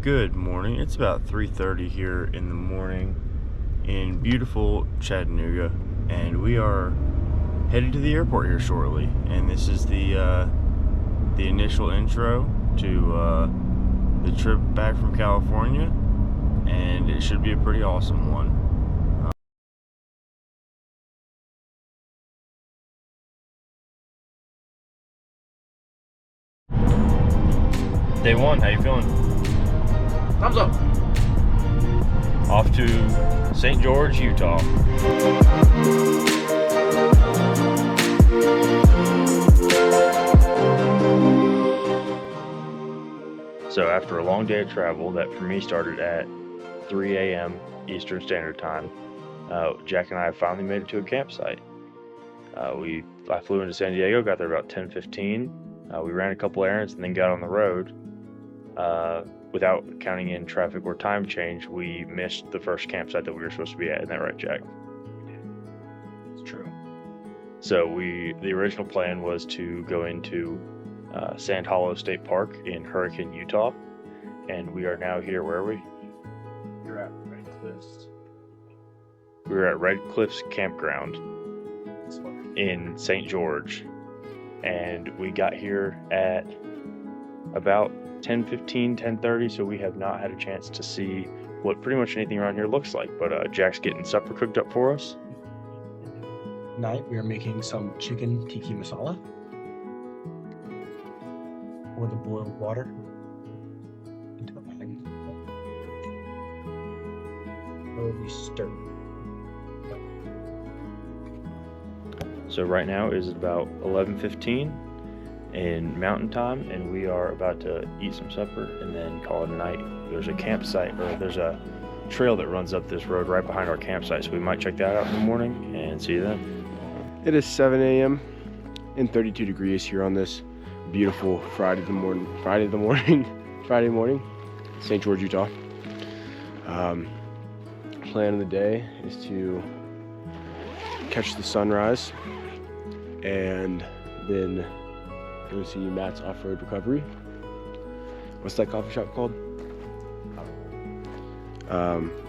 Good morning. It's about 3:30 here in the morning in beautiful Chattanooga, and we are headed to the airport here shortly. And this is the initial intro to the trip back from California, and it should be a pretty awesome one. Day one, how you feeling? Thumbs up. Off to St. George, Utah. So after a long day of travel that for me started at 3 a.m. Eastern Standard Time, Jack and I finally made it to a campsite. I flew into San Diego, got there about 10:15. We ran a couple errands and then got on the road. Without counting in traffic or time change, we missed the first campsite that we were supposed to be at. Isn't that right, Jack? It's true. So the original plan was to go into Sand Hollow State Park in Hurricane, Utah, and we are now here. Where are we? You're at Red Cliffs. We're at Red Cliffs Campground in St. George, and we got here at about 10:15, 10:30, so we have not had a chance to see what pretty much anything around here looks like, but Jack's getting supper cooked up for us. Tonight we are making some chicken tikka masala with the boiled water into a pan. Slowly stir. So right now is about 11:15 in mountain time, and we are about to eat some supper and then call it a night. There's a campsite, or there's a trail that runs up this road right behind our campsite, so we might check that out in the morning and see you then. It is 7 a.m. and 32 degrees here on this beautiful Friday morning, St. George, Utah. Plan of the day is to catch the sunrise and then go see Matt's Off-Road Recovery. What's that coffee shop called?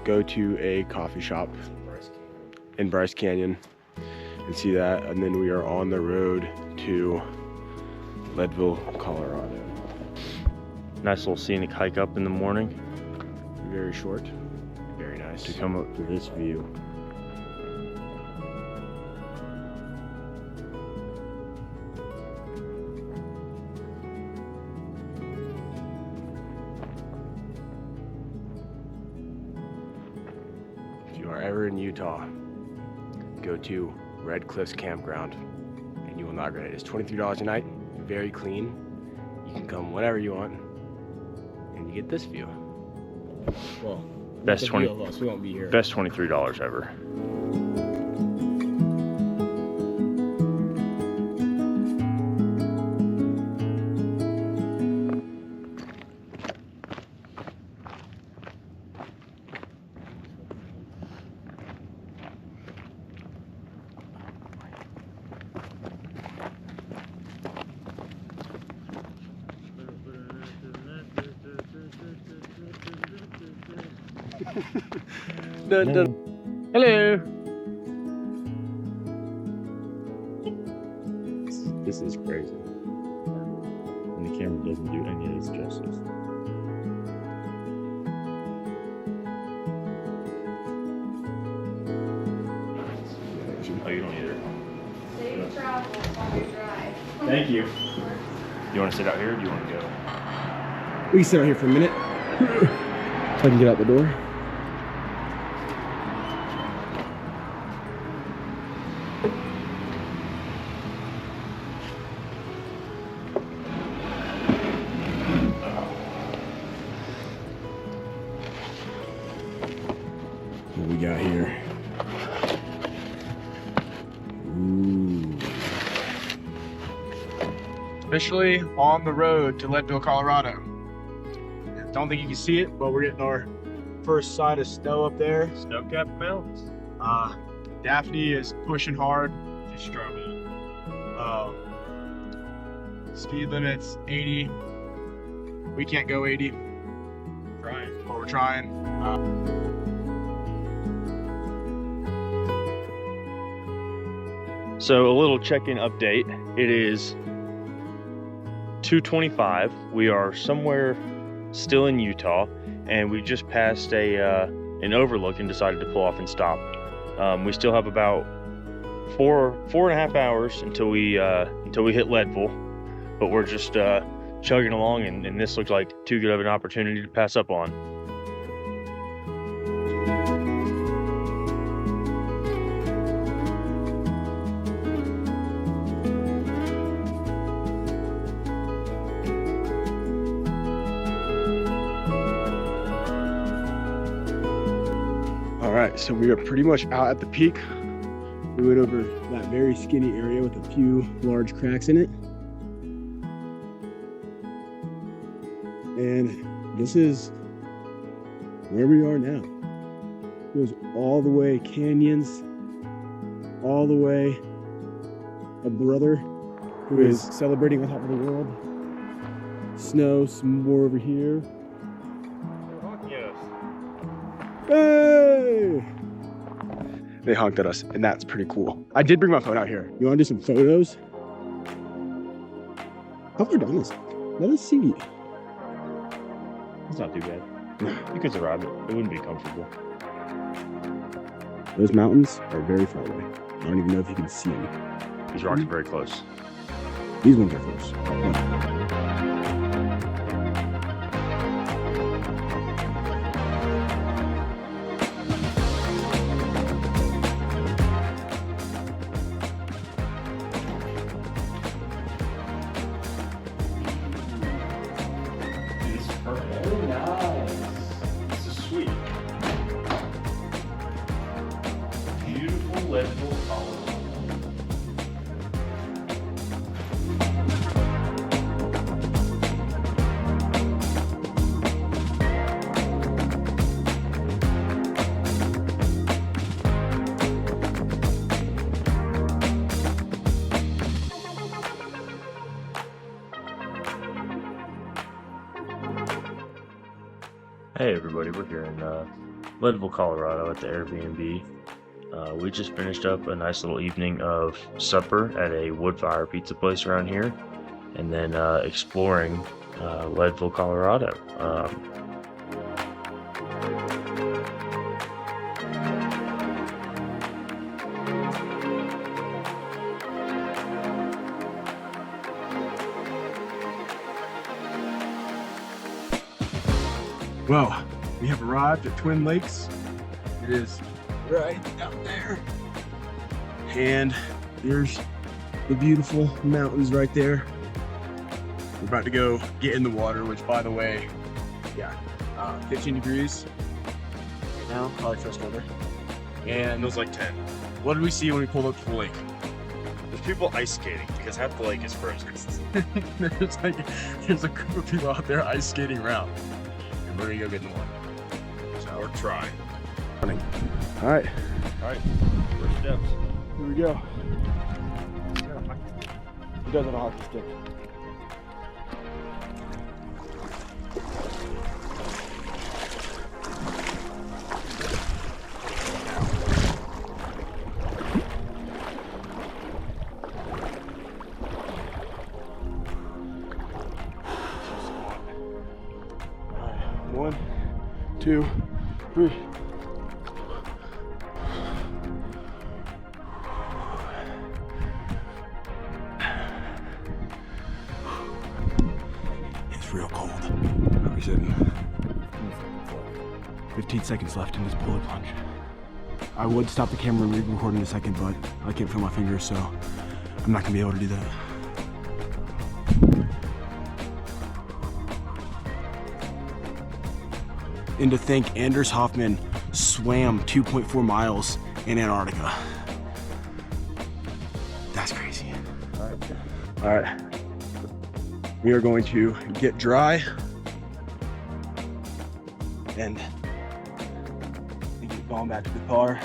Go to a coffee shop in Bryce Canyon and see that, and then we are on the road to Leadville, Colorado. Nice little scenic hike up in the morning. Very short, very nice. To come up to this view. If you are ever in Utah, go to Red Cliffs Campground and you will not regret it. It's $23 a night, very clean. You can come whenever you want and you get this view. Well, Best the 20 view of us, we won't be here. Best $23 ever. Dun, dun. Hello. This is crazy. And the camera doesn't do any of this justice. Oh, you don't either. Safe travels while we drive. Thank you. You want to sit out here, or do you want to go? We can sit out here for a minute. So I can get out the door. What we got here? Ooh. Officially on the road to Leadville, Colorado. Don't think you can see it, but we're getting our first sight of snow up there. Snow-capped mountains. Daphne is pushing hard. She's struggling. Speed limit's 80. We can't go 80. Try we're trying. So a little check-in update. It is 2:25. We are somewhere still in Utah, and we just passed an overlook and decided to pull off and stop. We still have about four and a half hours until we hit Leadville, but we're just chugging along, and this looks like too good of an opportunity to pass up on. All right, so we are pretty much out at the peak. We went over that very skinny area with a few large cracks in it. And this is where we are now. It goes all the way canyons, all the way a brother who is celebrating on top of the world. Snow, some more over here. Hey! They honked at us, and that's pretty cool. I did bring my phone out here. You want to do some photos? How far down is it? Let us see. It's not too bad. You could survive it. It wouldn't be comfortable. Those mountains are very far away. I don't even know if you can see them. These rocks are very close. These ones are close. Very nice. This is sweet. Beautiful Leadville, Colorado. Hey everybody, we're here in Leadville, Colorado at the Airbnb. We just finished up a nice little evening of supper at a wood fire pizza place around here, and then exploring Leadville, Colorado. Well, we have arrived at Twin Lakes. It is right out there. And there's the beautiful mountains right there. We're about to go get in the water, which by the way, 15 degrees right now, probably first over. And It was like 10. what did we see when we pulled up to the lake? There's people ice skating because half the lake is frozen. there's a group of people out there ice skating around. And we're gonna go get in the water. Or try. All right, First steps. here we go. He does have a hockey stick. All right, 1, 2, 3. It's real cold. How are we sitting? 15 seconds left in this polar plunge. I would stop the camera and re-record in a second, but I can't feel my fingers, so I'm not gonna be able to do that. And to think Anders Hoffman swam 2.4 miles in Antarctica. That's crazy. All right. We are going to get dry and get going back to the car.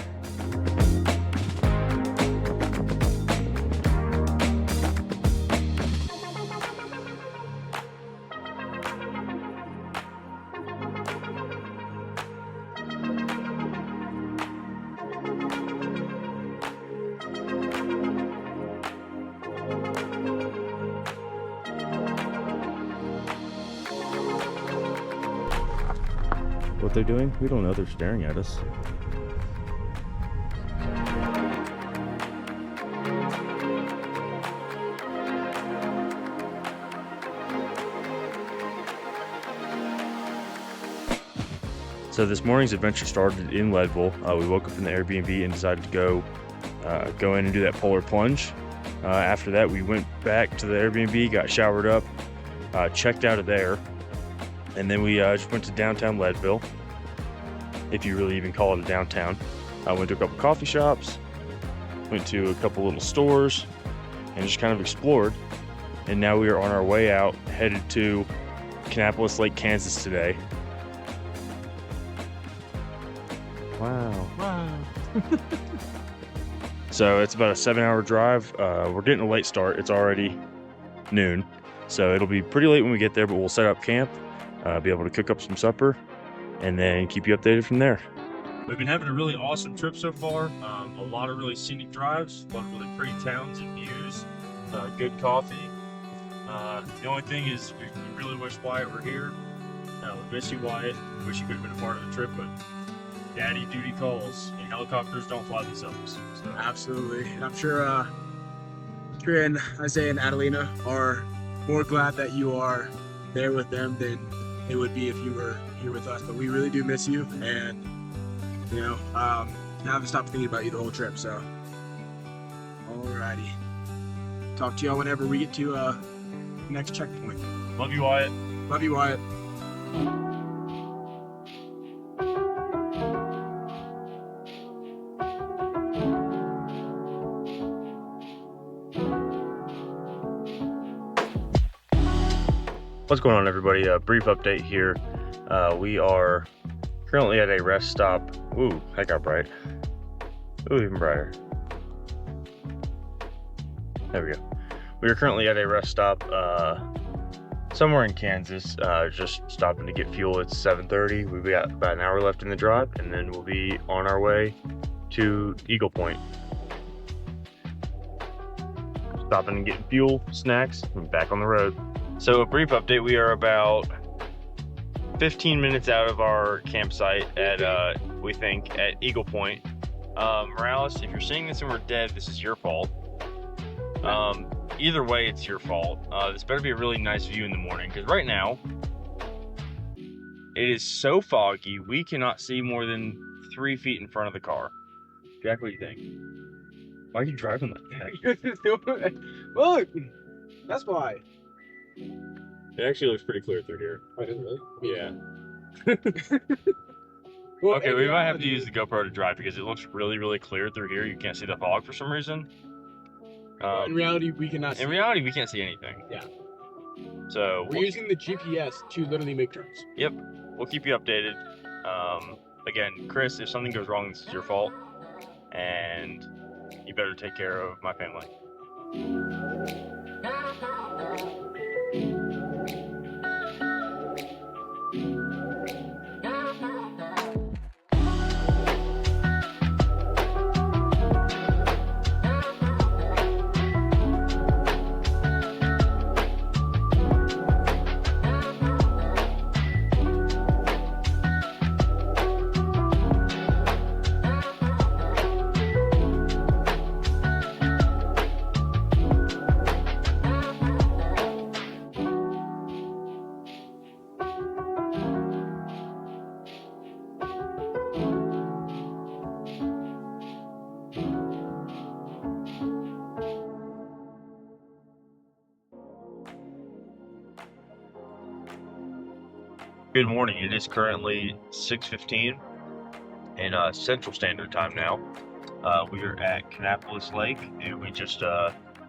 what they're doing? We don't know. They're staring at us. So this morning's adventure started in Leadville. We woke up in the Airbnb and decided to go in and do that polar plunge. After that, we went back to the Airbnb, got showered up, checked out of there, and then we just went to downtown Leadville, if you really even call it a downtown. Went to a couple coffee shops, went to a couple little stores, and just kind of explored. And now we are on our way out, headed to Kannapolis Lake, Kansas today. Wow. So it's about a 7-hour drive. We're getting a late start. It's already noon. So it'll be pretty late when we get there, but we'll set up camp, be able to cook up some supper, and then keep you updated from there. We've been having a really awesome trip so far. A lot of really scenic drives, a lot of really pretty towns and views, good coffee. The only thing is we really wish Wyatt were here. We miss you, Wyatt. We wish you could have been a part of the trip, but daddy duty calls, and helicopters don't fly themselves. So. Absolutely. And I'm sure Trey and Isaiah and Adelina are more glad that you are there with them than it would be if you were here with us. But we really do miss you, and I haven't stopped thinking about you the whole trip. So, alrighty. Talk to y'all whenever we get to next checkpoint. Love you, Wyatt. Love you, Wyatt. What's going on, everybody? A brief update here. We are currently at a rest stop. Ooh, that got bright. Ooh, even brighter. There we go. We are currently at a rest stop somewhere in Kansas, just stopping to get fuel. It's 7:30. We've got about an hour left in the drive, and then we'll be on our way to Eagle Point. Stopping and getting fuel, snacks, and back on the road. So a brief update, we are about 15 minutes out of our campsite at, we think, at Eagle Point. Morales, if you're seeing this and we're dead, this is your fault. Either way, it's your fault. This better be a really nice view in the morning, because right now, it is so foggy, we cannot see more than 3 feet in front of the car. Jack, what do you think? Why are you driving like that? Look! That's why. It actually looks pretty clear through here. Oh, does it really? Yeah. Well, Okay, we might have to use the GoPro to drive because it looks really, really clear through here. You can't see the fog for some reason. in reality, we cannot see. In reality, we can't see anything. Yeah. So We're using the GPS to literally make turns. Yep, we'll keep you updated. Again, Chris, if something goes wrong, this is your fault, and you better take care of my family. Good morning. It is currently 6:15 in Central Standard Time now. We are at Kannapolis Lake, and we just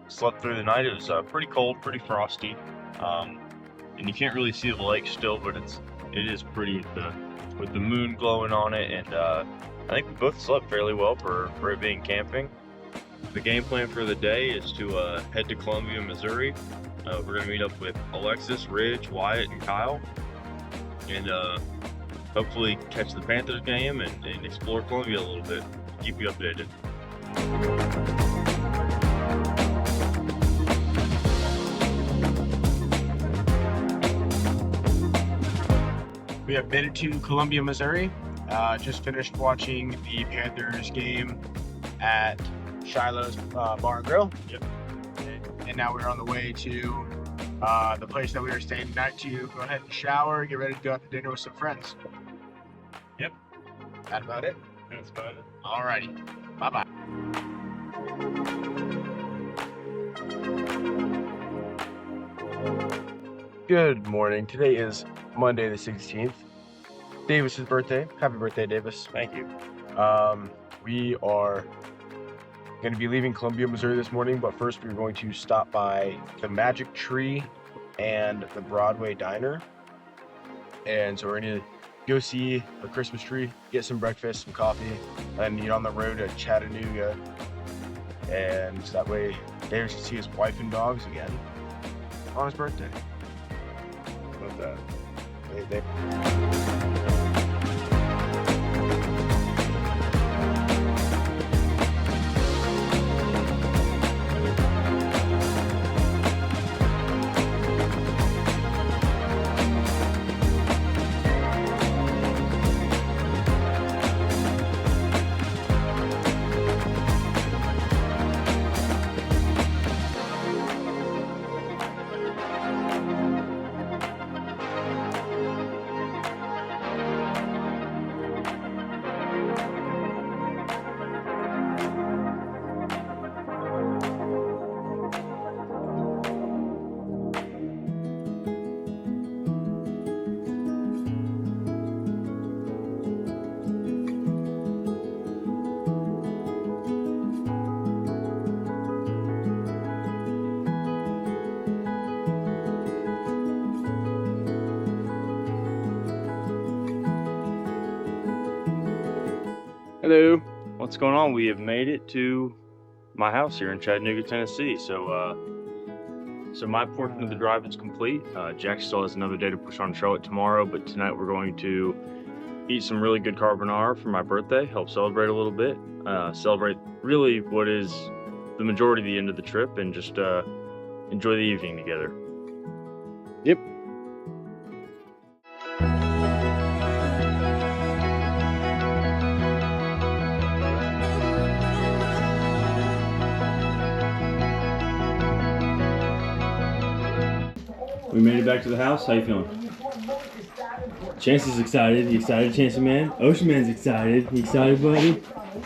slept through the night. It was pretty cold, pretty frosty, and you can't really see the lake still, but it is pretty with the moon glowing on it. And I think we both slept fairly well for it being camping. The game plan for the day is to head to Columbia, Missouri. We're going to meet up with Alexis, Ridge, Wyatt, and Kyle, and hopefully catch the Panthers game and explore Columbia a little bit. Keep you updated. We have made it to Columbia, Missouri. Just finished watching the Panthers game at Shiloh's Bar and Grill. Yep. And now we're on the way to the place that we were staying tonight to go ahead and shower, get ready to go out to dinner with some friends. Yep. That about it? That's about it. Alrighty. Bye-bye. Good morning. Today is Monday the 16th. Davis's birthday. Happy birthday, Davis. Thank you. We are going to be leaving Columbia, Missouri this morning, but first we're going to stop by the Magic Tree and the Broadway Diner. And so we're going to go see the Christmas tree, get some breakfast, some coffee, and get on the road to Chattanooga. And that way Davis can see his wife and dogs again on his birthday. Love that. Hello. What's going on? We have made it to my house here in Chattanooga, Tennessee. So my portion of the drive is complete. Jack still has another day to push on Charlotte tomorrow, but tonight we're going to eat some really good carbonara for my birthday, help celebrate a little bit, celebrate really what is the majority of the end of the trip, and just enjoy the evening together. Yep. We made it back to the house. How you feeling? Chance is excited. You excited, Chance Man? Ocean Man's excited. You excited, buddy?